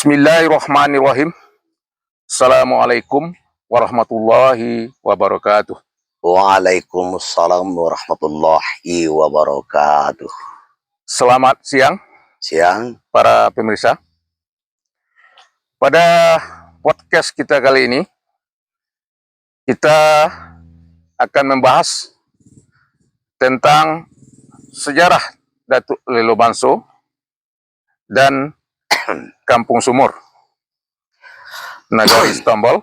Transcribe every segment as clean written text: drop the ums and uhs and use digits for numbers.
Bismillahirrahmanirrahim. Assalamualaikum warahmatullahi wabarakatuh. Waalaikumsalam warahmatullahi wabarakatuh. Selamat siang, para pemirsa. Pada podcast kita kali ini, kita akan membahas tentang sejarah Datuk Lelo Bangso dan Kampung Sumur, Nagari Setombol,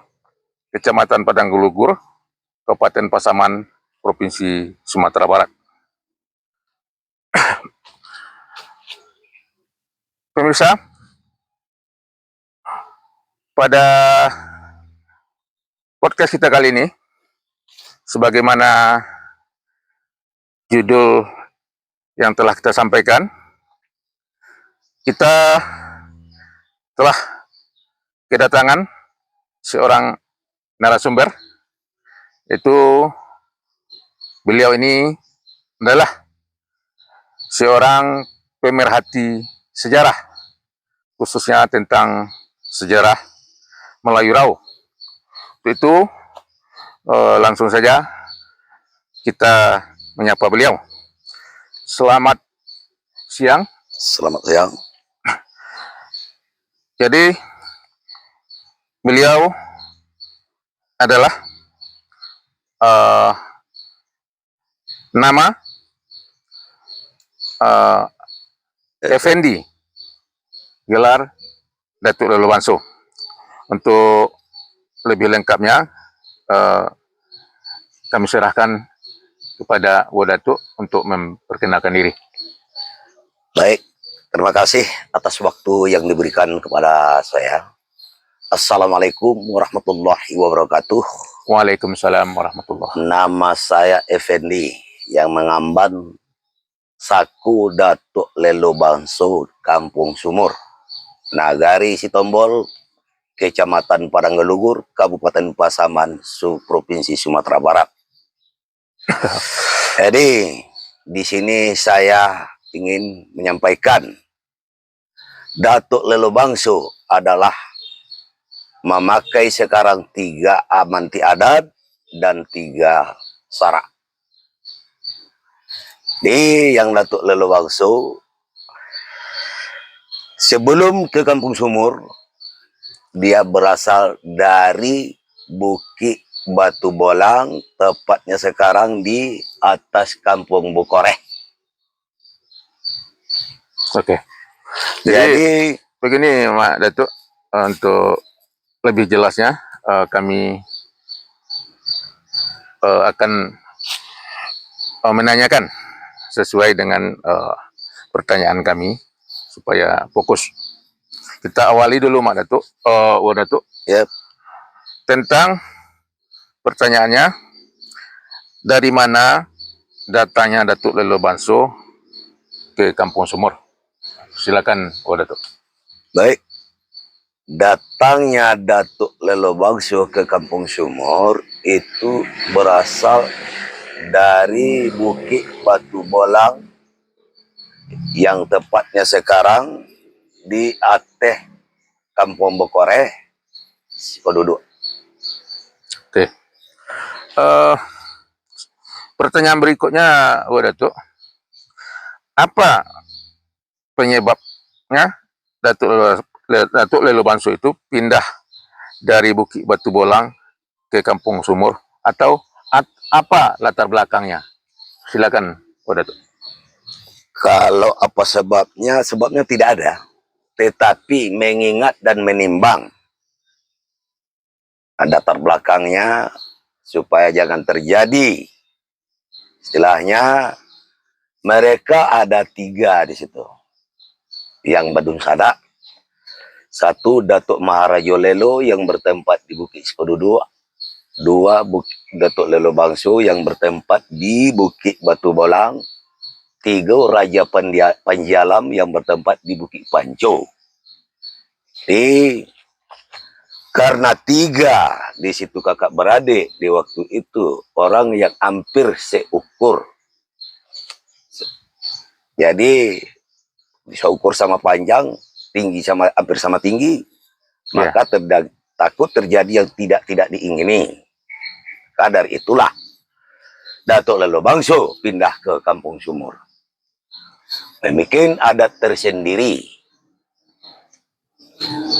Kecamatan Padang Gelugur, Kabupaten Pasaman, Provinsi Sumatera Barat. Pemirsa, pada podcast kita kali ini, sebagaimana judul yang telah kita sampaikan, kita telah kedatangan seorang narasumber, yaitu beliau ini adalah seorang pemerhati sejarah, khususnya tentang sejarah Melayu Rau. Untuk itu langsung saja kita menyapa beliau. Selamat siang. Selamat siang. Jadi beliau adalah nama Effendi, gelar Datuk Lelo Bangso. Untuk lebih lengkapnya kami serahkan kepada Wadatuk untuk memperkenalkan diri. Baik, terima kasih atas waktu yang diberikan kepada saya. Assalamualaikum warahmatullahi wabarakatuh. Waalaikumsalam warahmatullahi. Nama saya Effendi yang mengamban Saku Datuk Lelo Bangso, Kampung Sumur, Nagari Setombol, Kecamatan Padang Gelugur, Kabupaten Pasaman, Provinsi Sumatera Barat. Jadi di sini saya ingin menyampaikan Datuk Lelo Bangso adalah memakai sekarang 3 amanti adat dan 3 sara. Di yang Datuk Lelo Bangso sebelum ke Kampung Sumur, dia berasal dari Bukit Batu Bolang, tepatnya sekarang di atas Kampung Bukoreh. Oke. Jadi begini, Mak Datuk, untuk lebih jelasnya kami akan menanyakan sesuai dengan pertanyaan kami supaya fokus. Kita awali dulu, Mak Datuk, Datuk. Yep. Tentang pertanyaannya, dari mana datanya Datuk Lelo Bangso ke Kampung Sumur? Silakan, Datuk. Baik. Datangnya Datuk Lelo Bangso ke Kampung Sumur itu berasal dari Bukit Batu Bolang yang tepatnya sekarang di atas Kampung Bukoreh, Sikododo. Oke. Pertanyaan berikutnya, Datuk. Apa penyebabnya Datuk Lelo Bangso itu pindah dari Bukit Batu Bolang ke Kampung Sumur, atau apa latar belakangnya? Silakan, Datuk. Kalau apa sebabnya? Sebabnya tidak ada, tetapi mengingat dan menimbang latar belakangnya supaya jangan terjadi, istilahnya mereka ada 3 di situ yang Badung Sadak. 1 Datuk Maharajo Lelo yang bertempat di Bukit Sikododo. 2 Datuk Lelo Bangso yang bertempat di Bukit Batu Bolang. 3 Raja Panjalam yang bertempat di Bukit Panco. Jadi karena 3 di situ kakak beradik di waktu itu orang yang hampir seukur. Jadi bisa ukur sama panjang, tinggi sama hampir sama tinggi, Ya. maka takut terjadi yang tidak diingini. Kadar itulah Datuk Lelo Bangso pindah ke Kampung Sumur. Membuat adat tersendiri.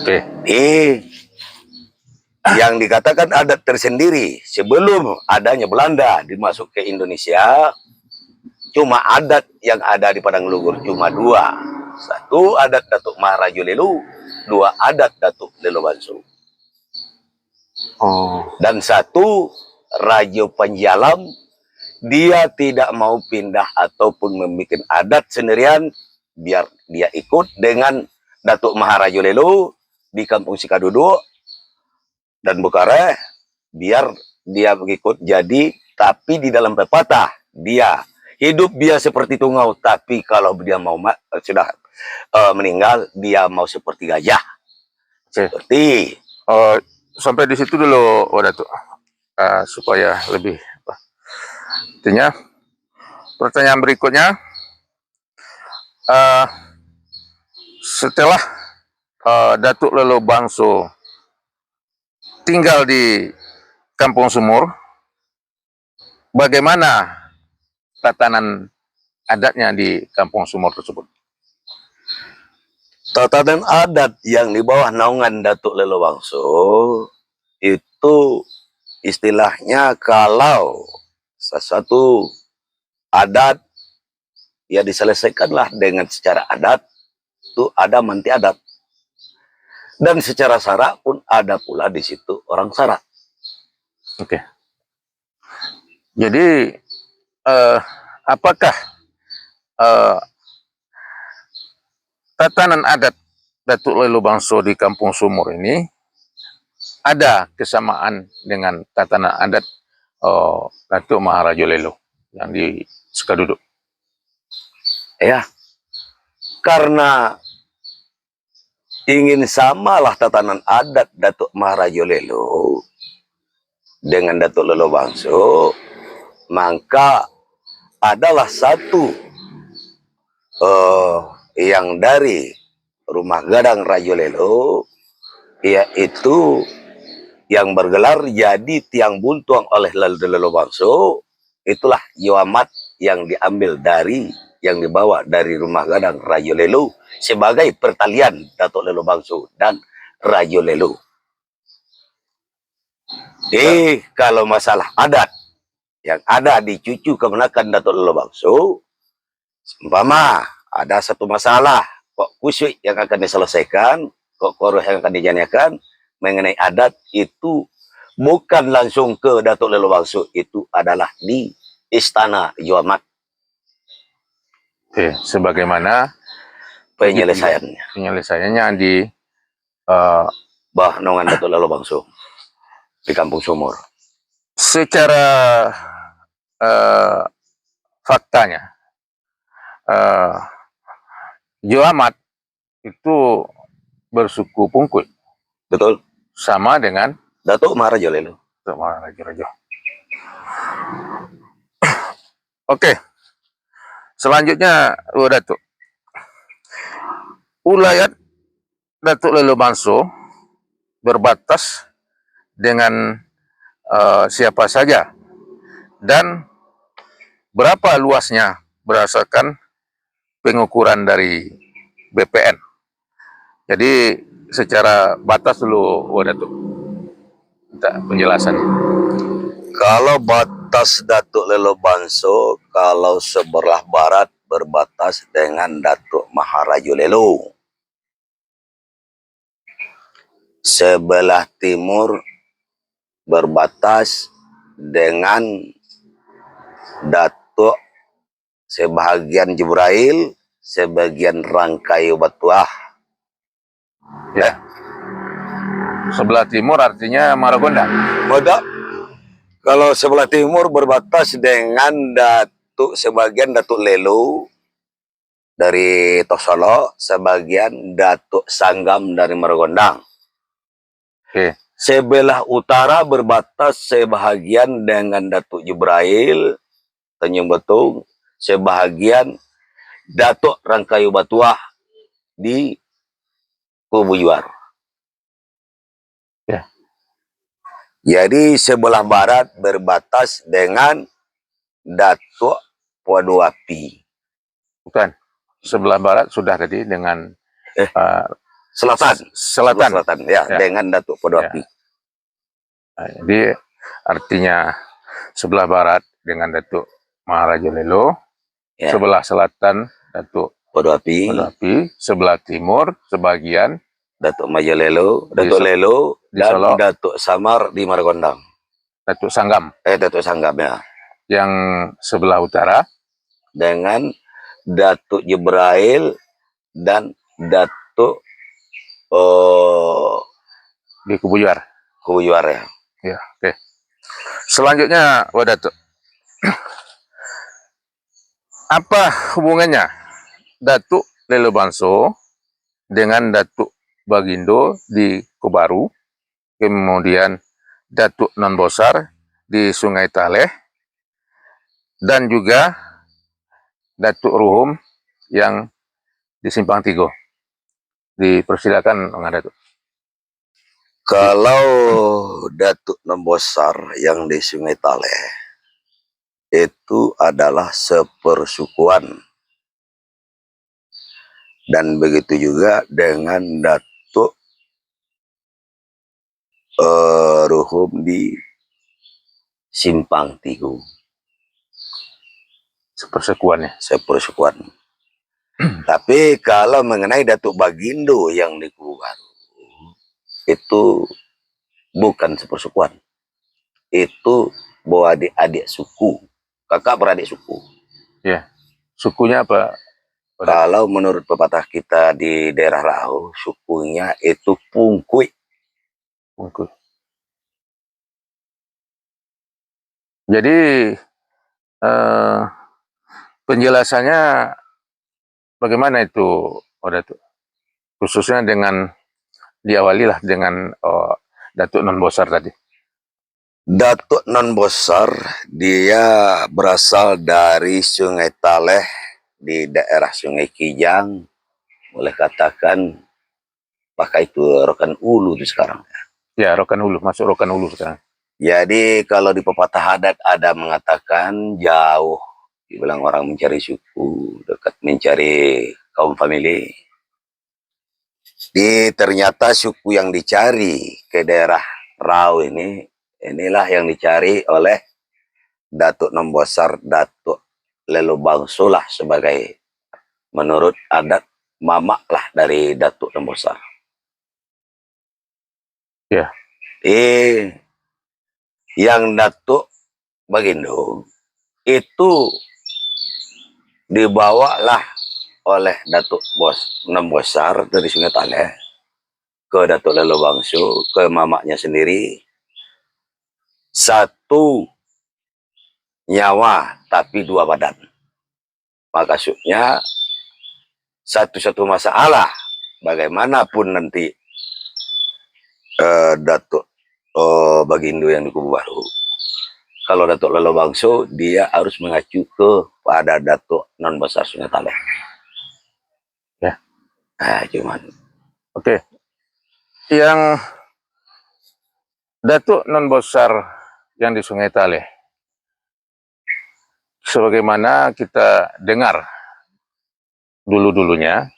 Oke. Yang dikatakan adat tersendiri sebelum adanya Belanda dimasuk ke Indonesia, cuma adat yang ada di Padang Lugur cuma dua. Satu adat Datuk Maharajo Lelu, dua adat Datuk Lelo Bangso. Oh. Dan satu Rajo Panjalam, dia tidak mau pindah ataupun membuat adat sendirian, biar dia ikut dengan Datuk Maharajo Lelu di Kampung Sikadudu dan Bukareh, biar dia mengikut jadi, tapi di dalam pepatah dia hidup dia seperti tungau, tapi kalau dia mau sudah meninggal, dia mau seperti gajah. Oke. Seperti sampai di situ dulu, Datuk, supaya lebih artinya. Pertanyaan berikutnya, setelah Datuk Lelo Bangso tinggal di Kampung Sumur, bagaimana tatanan adatnya di Kampung Sumur tersebut? tatanan adat yang di bawah naungan Datuk Lelo Bangso itu istilahnya kalau sesuatu adat ya diselesaikanlah dengan secara adat, itu ada manti adat. Dan secara sara pun ada pula di situ orang sara. Oke. Jadi apakah tatanan adat Datuk Lelo Bangso di Kampung Sumur ini ada kesamaan dengan tatanan adat Datuk Maharajo Lelo yang di Sekadudu? Ya, karena ingin samalah tatanan adat Datuk Maharajo Lelo dengan Datuk Lelo Bangso, maka adalah satu yang dari rumah gadang Rajo Lelo, yaitu yang bergelar jadi tiang buntuang oleh Lelo Bangso. Itulah Yoamat yang diambil dari, yang dibawa dari rumah gadang Rajo Lelo sebagai pertalian Datuk Lelo Bangso dan Rajo Lelo. Kalau masalah adat yang ada di cucu kemenakan Datuk Lelo Bangso, umpama ada satu masalah kok kusuk yang akan diselesaikan, kok koroh yang akan dijaniakan mengenai adat, itu bukan langsung ke Datuk Lelo Bangso, itu adalah di Istana Yoamat. Oke, sebagaimana penyelesaiannya di bawah naungan Datuk Lelo Bangso di Kampung Sumur. Secara faktanya, Yoamat itu bersuku Pungkul. Betul. Sama dengan Datuk Maharajo Lelo. Maharajo. Oke. Selanjutnya, Datuk. Ulayat Datuk Lelo Bangso berbatas dengan siapa saja dan berapa luasnya berdasarkan pengukuran dari BPN. Jadi secara batas dulu, Datuk, minta penjelasan. Kalau batas Datuk Lelo Bangso, kalau sebelah barat berbatas dengan Datuk Maharajo Lelo. Sebelah timur berbatas dengan Datuk sebahagian Jibrail, sebagian Rangkayu Batuah. Ya. Sebelah timur artinya Maragondang. Betul. Kalau sebelah timur berbatas dengan sebagian Datuk Lelo dari Tosolo, sebagian Datuk Sanggam dari Maragondang. Oke. Sebelah utara berbatas sebahagian dengan Datuk Jibrail, Tanjung Betung, sebahagian Datuk Rangkayu Batuah di Kubu Juar. Ya. Jadi sebelah barat berbatas dengan Datuk Podoapi. Bukan. Sebelah barat sudah tadi dengan uh, Selatan. Sebelah selatan. selatan ya, Ya. dengan Datuk Podoapi. Ya. Nah, jadi artinya sebelah barat dengan Datuk Maharaja Lelo, Ya. sebelah selatan Datuk Podoapi, Podoapi, sebelah timur sebagian Datuk Majalelo, Di Datuk Lelo, di dan Solo. Datuk Samar di Margondang. Datuk Sanggam. Datuk Sanggam ya. Yang sebelah utara Dengan Datuk Jibrail dan Datuk di Kubu Juar. Kubu Juar ya. Ya, oke. Selanjutnya, Datuk, apa hubungannya Datuk Lelo Bangso dengan Datuk Bagindo di Kobaru, kemudian Datuk Non Bosar di Sungai Taleh, dan juga Datuk Ruhum yang di Simpang Tigo? Dipersilakan, Bang Datuk. Kalau Datuk Nembosar yang di Sungai Taleh itu adalah sepersukuan, dan begitu juga dengan Datuk Ruhum di Simpang Tigo, Sepersekuannya. sepersukuan. Tapi kalau mengenai Datuk Bagindo yang di Kubu Baru, itu bukan sepersukuan, itu bawa adik-adik suku, kakak beradik suku. Ya, sukunya apa? Kalau menurut pepatah kita di daerah Lau, sukunya itu Pungkui. Pungkui. Jadi penjelasannya bagaimana itu, Datuk? Khususnya dengan diawali lah dengan Datuk Non Bosar tadi. Datuk Non Bosar dia berasal dari Sungai Taleh di daerah Sungai Kijang, boleh katakan pakai itu Rokan Ulu itu sekarang. Ya, Rokan Hulu, masuk Rokan Hulu sekarang. Jadi kalau di pepatah adat ada mengatakan jauh, dibilang orang mencari suku, dekat mencari kaum famili. Ternyata suku yang dicari ke daerah Rau ini, inilah yang dicari oleh Datuk Nombosar, Datuk Lelo Bangso lah sebagai menurut adat mamak lah dari Datuk Nombosar. Ya. Yang Datuk Bagindo itu dibawalah oleh Datuk Nombosar dari Sungai Taleh ke Datuk Lelo Bangso, ke mamaknya sendiri. Satu nyawa tapi dua badan. Maksudnya satu-satu masalah bagaimanapun nanti Datuk Bagindo yang di Kubu Baru, kalau Datuk Lelo Bangso dia harus mengacu kepada Datuk Non Besar Sungai Taleh. Ya. Cuman. Oke. Yang Datuk Non Bosar yang di Sungai Taleh, sebagaimana kita dengar dulu-dulunya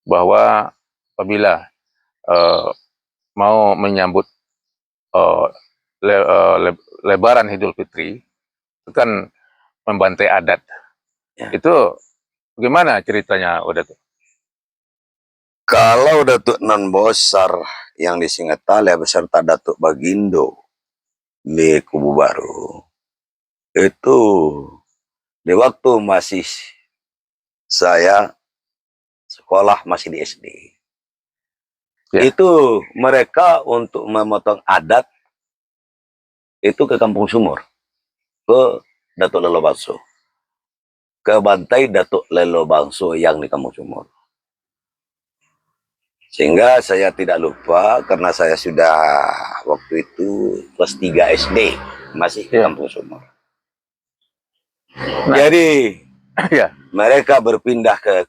bahwa apabila mau menyambut Lebaran Idul Fitri, itu kan membantai adat. Ya. Itu bagaimana ceritanya, Datuk? Kalau Datuk Non Bosar yang di Sungai Taleh beserta Datuk Bagindo di Kubu Baru, itu di waktu masih saya sekolah masih di SD. Ya. Itu mereka untuk memotong adat itu ke Kampung Sumur, ke Datuk Lelo Bangso, ke bantai Datuk Lelo Bangso yang di Kampung Sumur. Sehingga saya tidak lupa karena saya sudah waktu itu kelas 3 SD masih di Kampung Sumur. Nah, jadi ya, mereka berpindah ke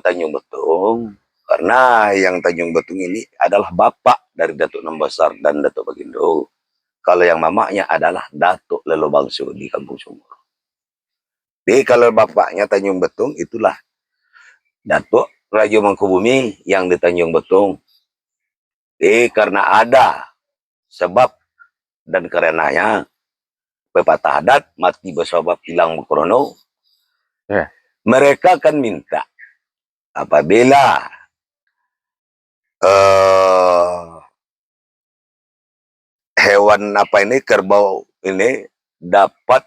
Tanjung Betung Karena yang Tanjung Betung ini adalah bapak dari Datuk Enam Besar dan Datuk Bagindo. Kalau yang mamanya adalah Datuk Lelo Bangso di Kampung Sumur. Jadi kalau bapaknya Tanjung Betung itulah Datuk Rajo Mangkubumi yang di Tanjung Betung. Jadi karena ada sebab dan karenanya pepatah adat mati bersabab hilang bekrono. Ya. Mereka akan minta apabila hewan apa ini kerbau ini dapat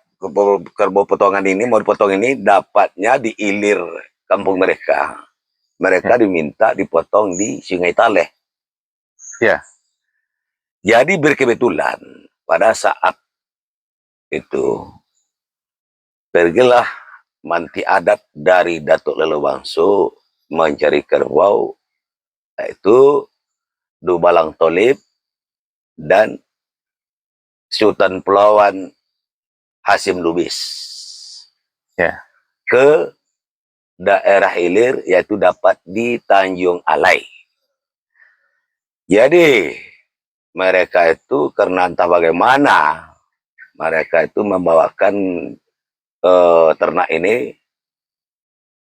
kerbau potongan ini mau dipotong ini dapatnya di ilir kampung mereka. Mereka diminta dipotong di Sungai Taleh. Ya. Jadi berkebetulan pada saat itu pergilah manti adat dari Datuk Lelo Bangso mencari kerbau, yaitu Dubalang Tolib dan Sultan Pelawan Hasim Lubis. Ya. Ke daerah hilir, yaitu dapat di Tanjung Alai. Jadi mereka itu karena entah bagaimana mereka itu membawakan ternak ini,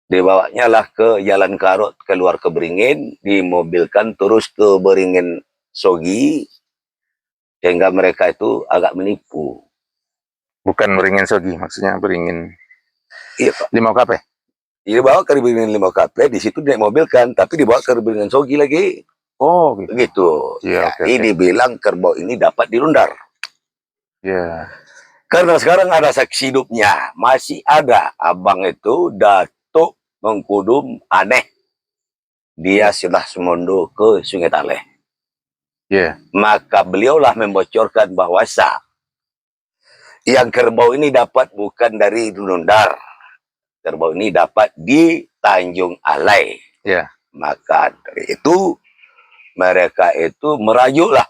dibawanya lah ke Jalan Karut keluar ke Beringin, dimobilkan terus ke Beringin Sogi, sehingga mereka itu agak menipu. Bukan beringin Sogi, maksudnya beringin Iya Pak. Limau Kape. Dibawa ke Beringin 5 KP, di situ dimobilkan, tapi dibawa ke Beringin Sogi lagi. Oh, gitu. Begitu. Ya, Jadi dibilang kerbau ini dapat dirundar. Ya. Karena sekarang ada saksi hidupnya. Masih ada abang itu Datuk Mengkudum Aneh. Dia sudah semondo ke Sungai Taleh. Ya. Maka beliaulah membocorkan bahwa yang kerbau ini dapat bukan dari Dunundar. Kerbau ini dapat di Tanjung Alai. Ya. Maka dari itu mereka itu merajuklah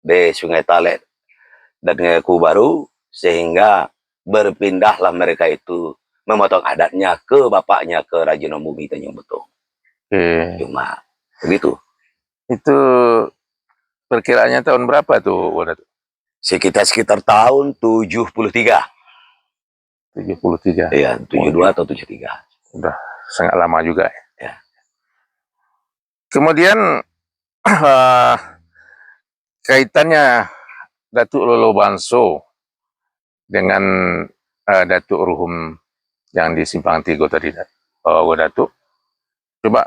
di Sungai Taleh dan Ngaku Baru, sehingga berpindahlah mereka itu memotong adatnya ke bapaknya, ke Raja Nombumi Tanjung Betung. Oke. Cuma begitu. Itu perkiraannya tahun berapa tuh, Wadat? Sekitar tahun 73. 73. Iya, 72 atau 73. Udah sangat lama juga. Ya. Kemudian kaitannya Datuk Lolo Bangso dengan Datuk Ruhum yang di Simpang Tigo tadi, Datuk. Coba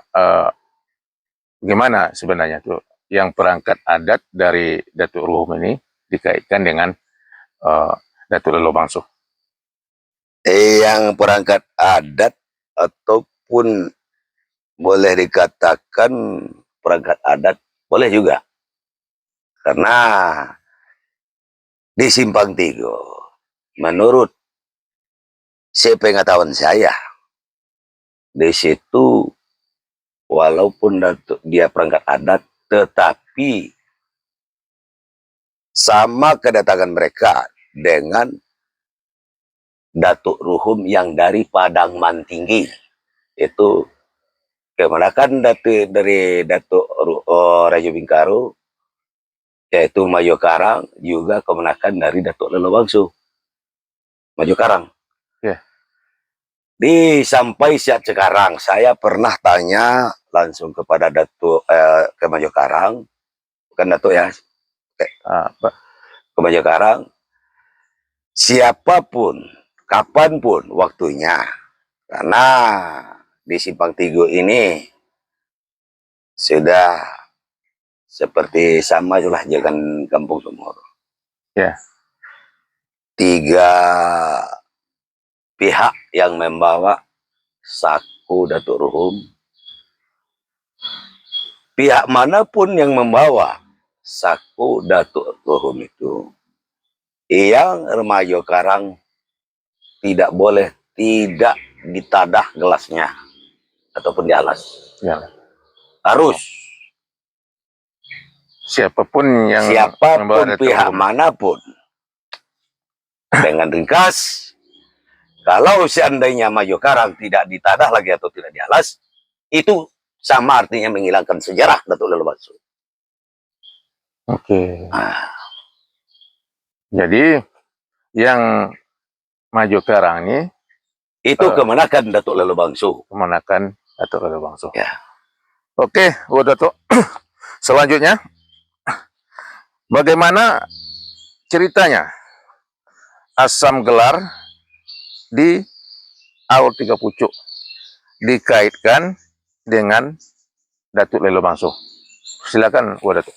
gimana sebenarnya tuh yang perangkat adat dari Datuk Ruhum ini dikaitkan dengan Datuk Lolo Bangso? Yang perangkat adat ataupun boleh dikatakan perangkat adat boleh juga. Karena di Simpang Tigo, menurut sepengetahuan saya, di situ walaupun dia perangkat adat, tetapi sama kedatangan mereka dengan Datuk Ruhum yang dari Padang Mantinggi. Itu kemenakan dari Datuk Rajo Bingkaru, yaitu Majo Karang, juga kemenakan dari Datuk Lelo Bangso, Majo Karang. Yeah. Sampai saat sekarang, saya pernah tanya langsung kepada Datuk ke Majo Karang, bukan Datuk ya, ke Majo Karang, siapapun, kapanpun waktunya, karena di Simpang Tigo ini sudah seperti sama lah jalan Kampung Sumur. Ya. 3 pihak yang membawa saku Datuk Ruhum. Pihak manapun yang membawa saku Datuk Ruhum itu, yang Remajo Karang tidak boleh tidak ditadah gelasnya ataupun di alas. Ya. Harus. Siapapun pihak manapun, dengan ringkas, kalau seandainya Majo Karang tidak ditadah lagi atau tidak di alas, itu Sama artinya menghilangkan sejarah Datuk Lelo Bangsu. Oke. Nah, Jadi yang maju sekarang ini itu kemenakan Datuk Lelo Bangsu. kemenakan Datuk Lelo Bangsu. Ya. Oke, Bu Datuk. Selanjutnya, bagaimana ceritanya asam gelar di Aur Tiga Pucuk dikaitkan dengan Datuk Lelo Bangsu? Silakan, Bu Datuk.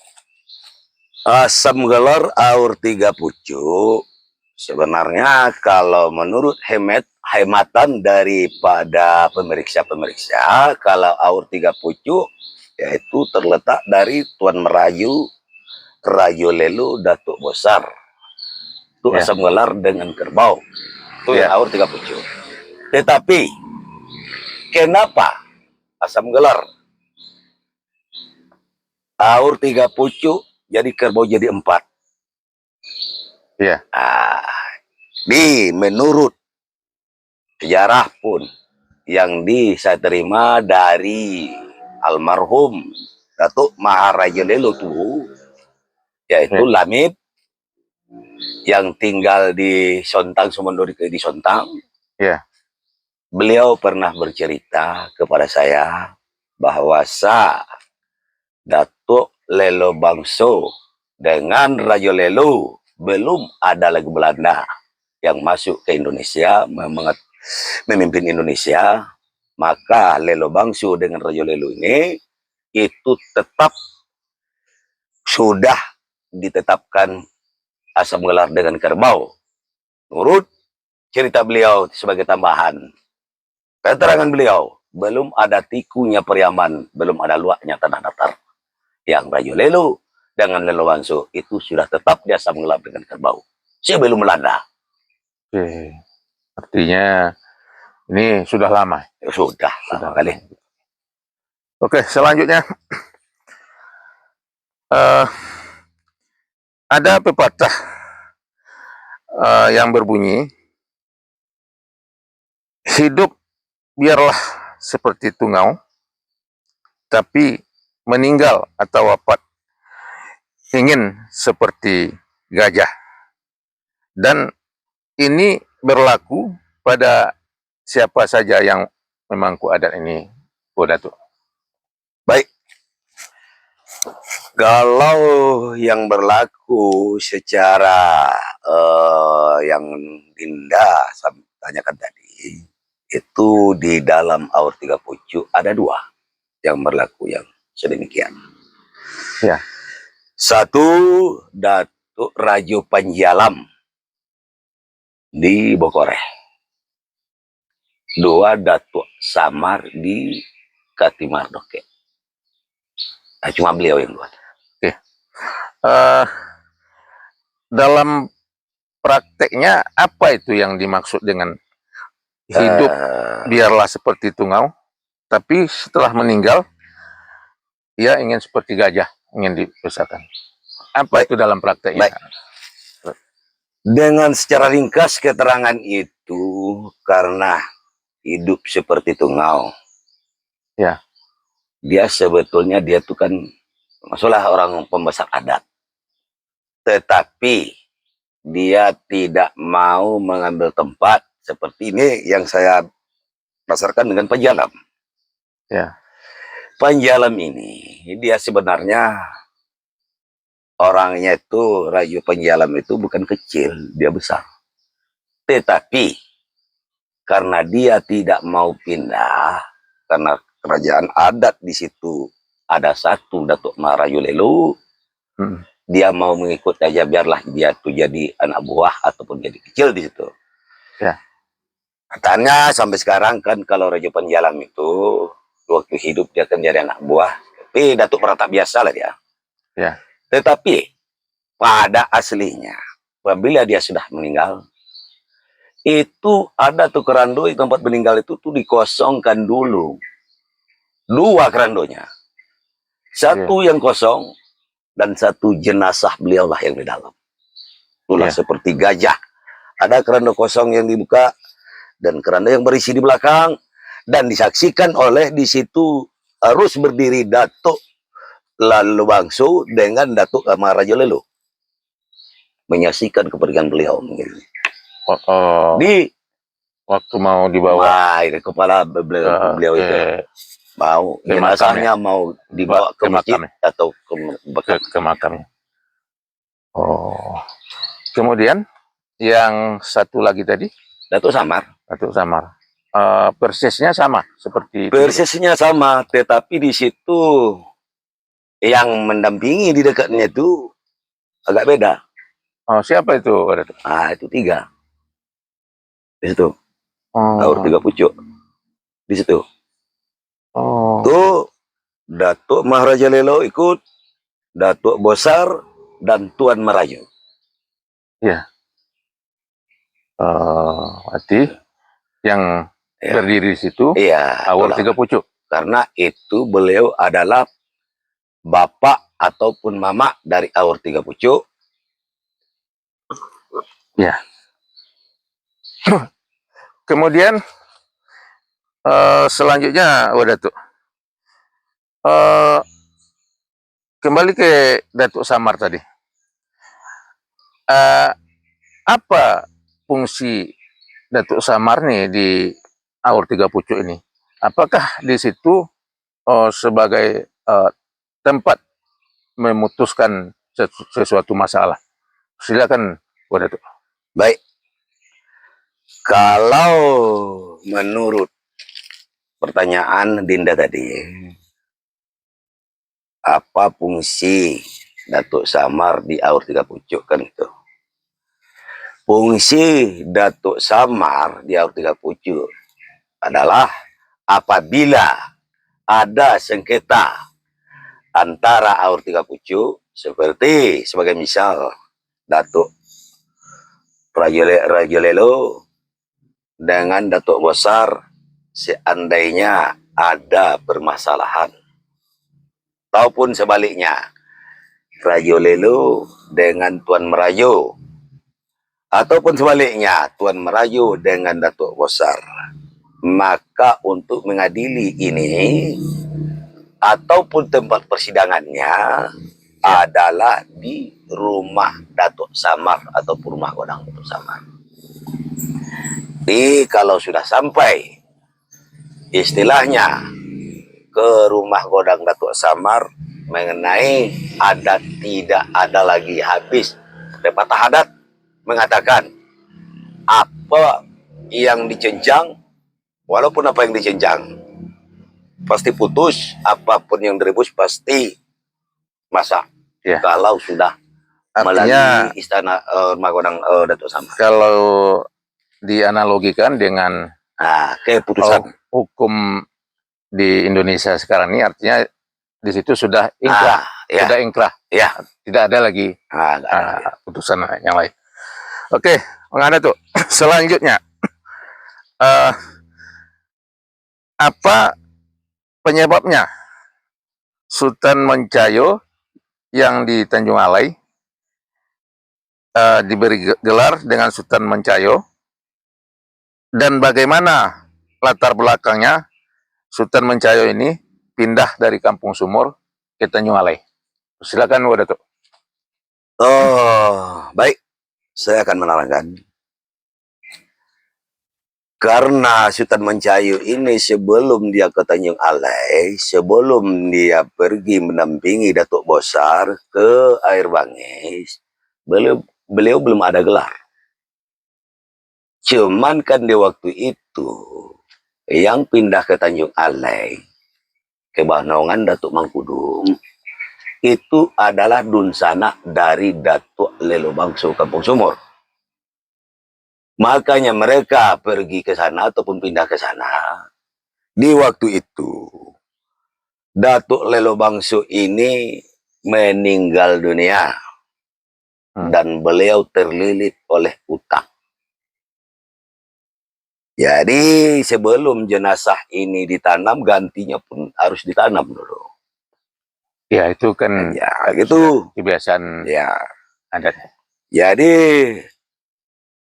Asam gelar Aur Tiga Pucuk sebenarnya kalau menurut hematan daripada pemeriksa-pemeriksa, kalau Aur Tiga Pucuk yaitu terletak dari Tuan Merayu Rajo Lelo Datuk Bosar. Itu Ya. asam gelar dengan kerbau. Itu yang Aur Tiga Pucuk. Tetapi kenapa asam gelar Aur Tiga Pucuk jadi kerbau jadi 4? Iya. Menurut sejarah pun yang saya terima dari almarhum Datuk Maharaja Lelo tuh, yaitu Lamip yang tinggal di Sontang, Sumendori di Sontang. Iya. Beliau pernah bercerita kepada saya bahwa Datuk Lelo Bangsu dengan Raja Lelo belum ada lagi Belanda yang masuk ke Indonesia, memimpin Indonesia. Maka Lelo Bangsu dengan Raja Lelo ini itu tetap sudah ditetapkan asam gelar dengan kerbau. Menurut cerita beliau sebagai tambahan, keterangan beliau, belum ada tikunya Periaman, belum ada luaknya tanah datar. Yang Raja Lelo dengan Lelo Bangsu itu sudah tetap di asam gelar dengan kerbau sebelum Belanda. Oke. Artinya ini sudah lama. Sudah lama kali. Oke, selanjutnya ada pepatah yang berbunyi, hidup biarlah seperti tungau, tapi meninggal atau wafat ingin seperti gajah. Dan ini berlaku pada siapa saja yang memangku adat ini, Bu Datuk. Baik. Kalau yang berlaku secara yang Dinda tanyakan tadi, itu di dalam Aur Tiga Pucuk ada 2 yang berlaku yang sedemikian. Ya. Satu, Datuk Rajo Panjalam di Bokoreh. 2, Datuk Samar di Katimardoke. Nah, cuma beliau yang 2. Oke. Dalam prakteknya apa itu yang dimaksud dengan hidup biarlah seperti tungau, tapi setelah meninggal ia ingin seperti gajah, ingin dibesarkan. Apa itu dalam prakteknya? Baik. Dengan secara ringkas keterangan itu, karena hidup seperti tungau, Ya. dia sebetulnya dia tuh kan masalah orang pembesar adat, tetapi dia tidak mau mengambil tempat seperti ini yang saya dasarkan dengan Panjalam. Ya. Panjalam ini dia sebenarnya orangnya itu, Raja Panjalam itu bukan kecil, dia besar. Tetapi karena dia tidak mau pindah, karena kerajaan adat di situ ada satu Datuk Maharaja Lelo, dia mau mengikut aja, biarlah dia tuh jadi anak buah ataupun jadi kecil di situ. Ya. Katanya sampai sekarang kan kalau Raja Panjalam itu waktu hidup dia kan jadi anak buah, tapi Datuk Peratap biasa lah dia. Ya. Tetapi pada aslinya, apabila dia sudah meninggal, itu ada tuh kerando di tempat meninggal itu tuh dikosongkan dulu. 2 kerandonya. Satu yang kosong dan satu jenazah beliau lah yang di dalam. Itulah seperti gajah. Ada keranda kosong yang dibuka dan keranda yang berisi di belakang, dan disaksikan oleh di situ harus berdiri Datuk Lalu Bangso dengan Datuk Maharaja Lelo menyaksikan kepergian beliau. Di waktu mau dibawa kepala beliau itu mau jenazahnya mau dibawa ke masjid makamnya. atau ke makamnya. Kemudian yang satu lagi tadi Datuk Samar. Persisnya sama seperti itu. Persisnya sama, tetapi di situ yang mendampingi di dekatnya itu agak beda. Siapa itu? Itu 3 di situ. Aur 3 pucuk di situ. Tuh Datuk Maharaja Lelo ikut, Datuk Bosar dan Tuan Merayu. Ya. Berarti yang berdiri di situ Aur 3 pucuk. Karena itu beliau adalah bapak ataupun mama dari Aur 3 pucuk. Ya. Kemudian selanjutnya Datuk. Kembali ke Datuk Samar tadi. Apa fungsi Datuk Samar nih di Aur 3 pucuk ini? Apakah di situ sebagai tempat memutuskan sesuatu masalah? Silakan, Datuk. Baik. Kalau menurut pertanyaan Dinda tadi, apa fungsi Datuk Samar di Aur 3 pucuk kan itu? Fungsi Datuk Samar di Aur 3 pucuk adalah apabila ada sengketa antara Aur 3 pucuk, seperti sebagai misal Datuk Raja Lelo dengan Datuk Bosar, seandainya ada permasalahan, ataupun sebaliknya Raja Lelo dengan Tuan Merayu, ataupun sebaliknya Tuan Merayu dengan Datuk Bosar, maka untuk mengadili ini ataupun tempat persidangannya adalah di rumah Datuk Samar ataupun rumah Godang Datuk Samar. Jadi kalau sudah sampai istilahnya ke rumah Godang Datuk Samar mengenai tidak ada lagi habis, pepatah adat mengatakan apa yang dicenjang, walaupun apa yang dicenjang pasti putus, apapun yang direbus pasti masak. Kalau sudah melalui istana rumah Godang Datuk Samar. Kalau dianalogikan dengan keputusan hukum di Indonesia sekarang ini, artinya di situ sudah ingkrah, sudah ingkrah, tidak ada lagi putusan yang lain. Oke, Bang Datuk. Selanjutnya, apa penyebabnya Sultan Mancayo yang di Tanjung Alai diberi gelar dengan Sultan Mancayo, dan bagaimana latar belakangnya Sultan Mancayo ini pindah dari Kampung Sumur ke Tanjung Alai? Silakan, Datuk. Baik, saya akan menerangkan. Karena Sultan Mancayo ini sebelum dia ke Tanjung Alai, sebelum dia pergi mendampingi Datuk Bosar ke Air Bangis, beliau belum ada gelar. Cuman kan di waktu itu yang pindah ke Tanjung Alai, ke Banongan Datuk Mangkudung, itu adalah dunsana dari Datuk Lelo Bangso Kampung Sumur. Makanya mereka pergi ke sana ataupun pindah ke sana. Di waktu itu, Datuk Lelo Bangso ini meninggal dunia. Dan beliau terlilit oleh utang. Jadi sebelum jenazah ini ditanam, gantinya pun harus ditanam dulu. Ya, itu kan gitu kebiasaan adat. Jadi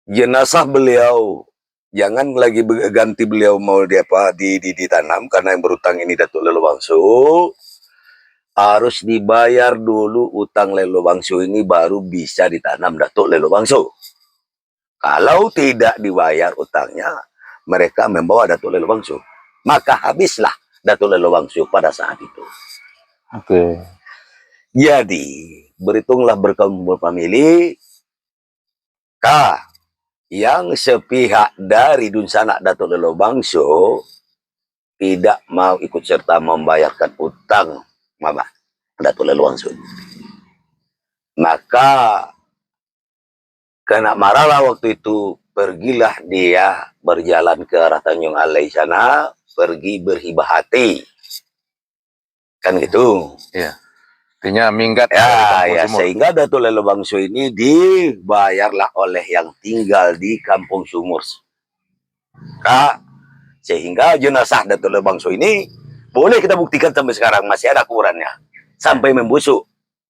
jenazah beliau jangan lagi ganti beliau mau ditanam, karena yang berutang ini Datuk Lelo Bangso harus dibayar dulu utang Lelo Bangso ini baru bisa ditanam Datuk Lelo Bangso. Kalau tidak dibayar utangnya, mereka membawa Datuk Lelo Bangso. Maka habislah Datuk Lelo Bangso pada saat itu. Oke. Jadi, berhitunglah berkaum berfamili, yang sepihak dari Dunsana Datuk Lelo Bangso tidak mau ikut serta membayarkan utang Mama Datuk Lelo Bangso. Maka kena marahlah waktu itu, pergilah dia berjalan ke arah Tanjung Alai sana, pergi berhibah hati. Kan gitu. Iya. Artinya minggat dari Ya, Kampung ya, Sumur. sehingga Datuk Lelo Bangso ini dibayarlah oleh yang tinggal di Kampung Sumur. Sehingga jenazah Datuk Lelo Bangso ini boleh kita buktikan sampai sekarang masih ada kuburannya. Sampai membusuk.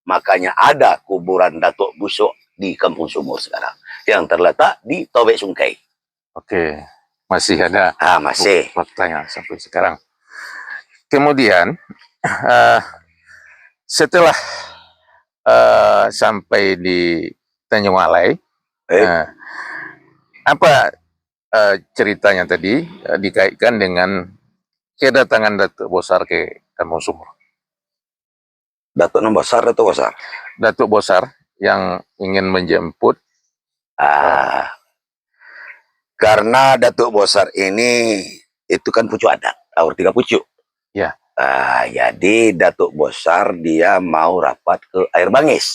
Makanya ada kuburan Datuk Busuk di Kampung Sumur sekarang. Yang terletak di Tobek Sungkai. Oke. Masih ada Masih. faktanya sampai sekarang. Kemudian setelah sampai di Tanjung Alai, apa ceritanya tadi dikaitkan dengan kedatangan Datuk Bosar ke Kampung Sumur? Datuk Bosar, Datuk Bosar. Datuk Bosar yang ingin menjemput. Karena Datuk Bosar ini itu kan pucuk adat, awur 3 pucuk. Ya. Jadi Datuk Bosar dia mau rapat ke Air Bangis.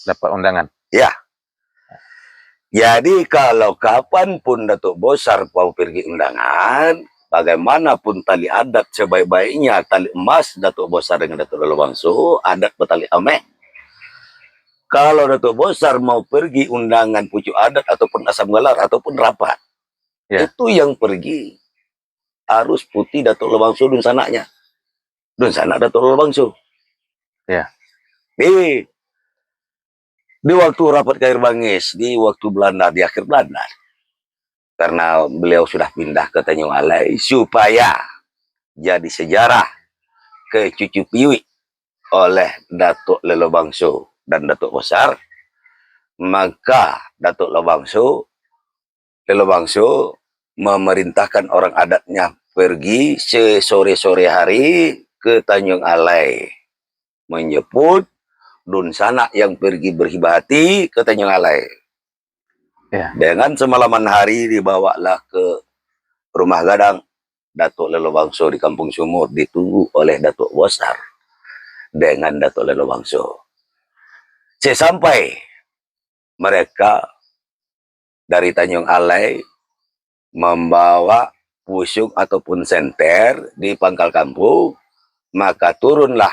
Dapat undangan. Ya. Jadi kalau kapanpun Datuk Bosar mau pergi undangan, bagaimanapun tali adat sebaik-baiknya tali emas Datuk Bosar dengan Datuk Lelo Bangso, adat bertali ameh. Kalau Datuk Bosar mau pergi undangan pucuk adat ataupun asam gelar ataupun rapat, itu yang pergi harus putih Datuk Lelo Bangso dun sanaknya. Dun sanak Datuk Lelo Bangso. Ya. Di waktu rapat ke Air Bangis, di waktu Belanda, di akhir Belanda. Karena beliau sudah pindah ke Tanjung Alai supaya jadi sejarah ke cucu piwi oleh Datuk Lelo Bangso dan Datuk Bosar, maka Datuk Lelo Bangso memerintahkan orang adatnya pergi sesore-sore hari ke Tanjung Alai menjemput dun sanak yang pergi berhibah hati ke Tanjung Alai. Ya. Dengan semalaman hari dibawalah ke rumah gadang Datuk Lelo Bangso di Kampung Sumur, ditunggu oleh Datuk Bosar dengan Datuk Lelo Bangso. Sesampai mereka dari Tanjung Alai membawa pusuk ataupun senter di pangkal kampung, maka turunlah.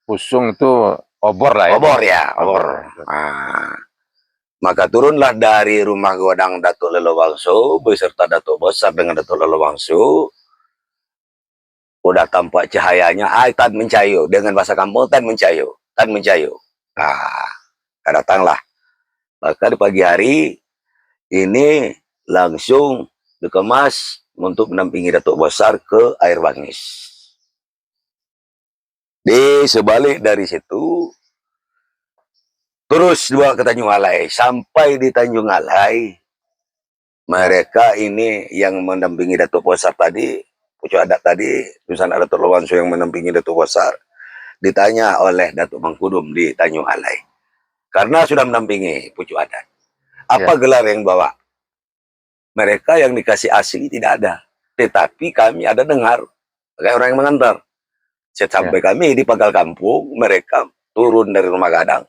Pusung itu obor lah ya. Obor ya, obor. Maka turunlah dari rumah godang Datuk Lelo Bangso beserta Datuk Bosar dengan Datuk Lelo Bangso. Udah tampak cahayanya, tan mencayu. Dengan bahasa kampung, tan mencayu. Tan mencayu. Datanglah. Maka di pagi hari, ini langsung dikemas untuk menampingi Datuk Bosar ke Air Bangis. Di sebalik dari situ, terus dibawa ke Tanjung Alai. Sampai di Tanjung Alai, mereka ini yang mendampingi Datuk Bosar tadi, pucuk adat tadi, Dusan Adat Lelo Bangso yang mendampingi Datuk Bosar, ditanya oleh Datuk Mangkudum di Tanjung Alai. Karena sudah mendampingi pucuk adat. Apa gelar yang bawa? Mereka yang dikasih asli tidak ada. Tetapi kami ada dengar, kayak orang yang mengantar. Sampai kami di pangkal kampung, mereka turun dari rumah gadang.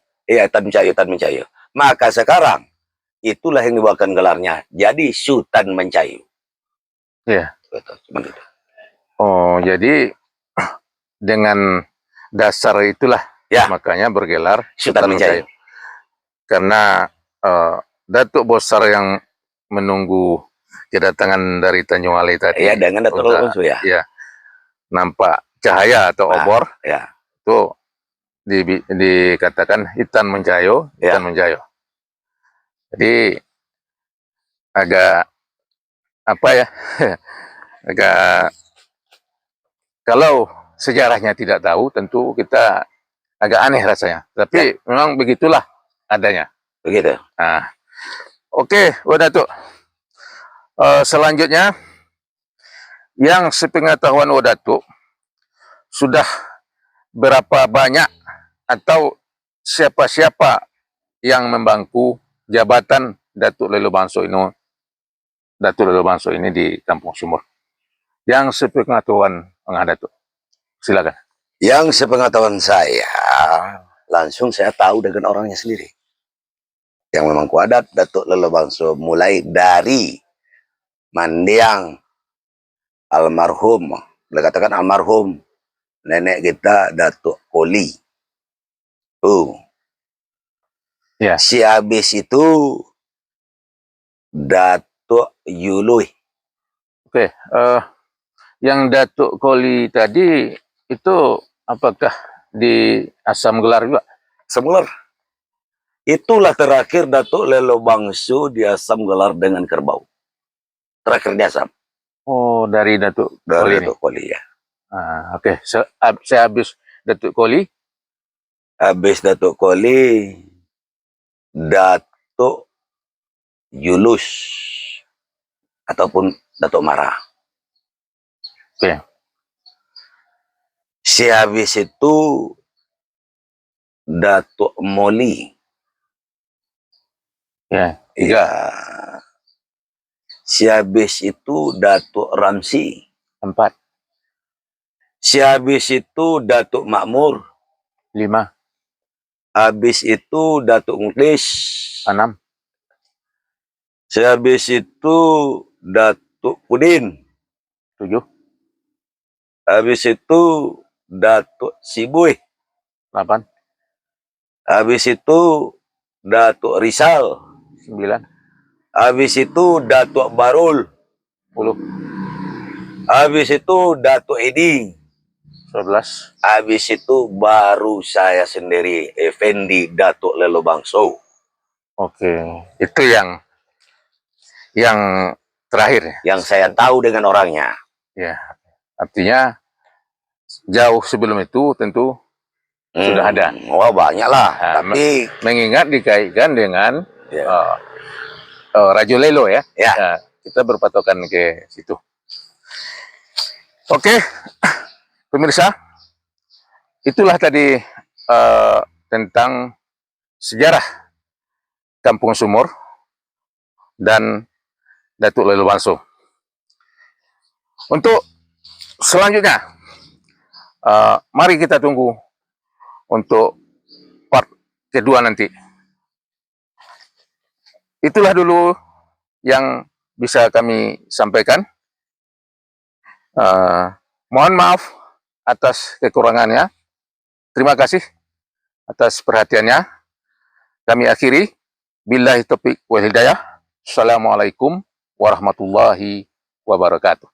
Tan mencayu. Maka sekarang, itulah yang dibawakan gelarnya. Jadi Sultan Mencayu. Iya. Betul, cuma itu. Oh, jadi dengan dasar itulah makanya bergelar Sultan Mencayu. Karena Datuk Bosar yang menunggu kedatangan dari Tanjung Alai tadi. Iya, dengan Datuk Lelo Bangso ya. Ya. Nampak cahaya atau obor. Itu dikatakan Hitan Mencayu, Hitan Mencayu. Jadi agak apa ya? Agak, kalau sejarahnya tidak tahu, tentu kita agak aneh rasanya. Tapi memang begitulah adanya. Begitu. Nah, oke, Wadatuk. Selanjutnya, yang sepengetahuan Wadatuk, sudah berapa banyak atau siapa-siapa yang membangku jabatan Datuk Lelo Bangso ini di Kampung Sumur? Yang sepengetahuan Datuk, silakan. Yang sepengetahuan saya, langsung saya tahu dengan orangnya sendiri. Yang memang kuadat Datuk Lelo Bangso, mulai dari mandiang almarhum, boleh katakan almarhum nenek kita Datuk Koli. Ya. Si habis itu Datuk Yului. Oke, yang Datuk Koli tadi itu apakah di Asam Gelar juga? Semula itulah terakhir Datuk Lelo Bangso di Asam Gelar dengan kerbau. Terakhir di Asam. Oh, dari Datuk Koli Dari ini. Datuk Koli ya. Oke, saya habis Datuk Koli. Habis Datuk Koli, Datuk Yulus ataupun Datuk Mara. Oke. Si habis itu Datuk Moli. Ya, Ya. Si habis itu Datuk Ramsi. 4, Si habis itu Datuk Makmur. 5, Habis itu Datuk Muklis. 6, Si habis itu Datuk Pudin. 7, Habis itu Datuk Sibuih. 8, Habis itu Datuk Rizal. 9, Habis itu Datuk Barul. 10, Habis itu Datuk Edi. 11. Habis itu baru saya sendiri, Effendi Datuk Lelo Bangso. Oke, itu yang terakhir ya. Yang saya tahu dengan orangnya. Ya, artinya jauh sebelum itu tentu sudah ada. Wah, banyak lah. Tapi mengingat dikaitkan dengan ya. Rajo Lelo ya. Ya. Kita berpatokan ke situ. Oke, pemirsa, itulah tadi tentang sejarah Kampung Sumur dan Datuk Lelo Bangso. Untuk selanjutnya, mari kita tunggu untuk part kedua nanti. Itulah dulu yang bisa kami sampaikan. Mohon maaf atas kekurangannya. Terima kasih atas perhatiannya. Kami akhiri. Billahi taufiq wal hidayah. Assalamualaikum warahmatullahi wabarakatuh.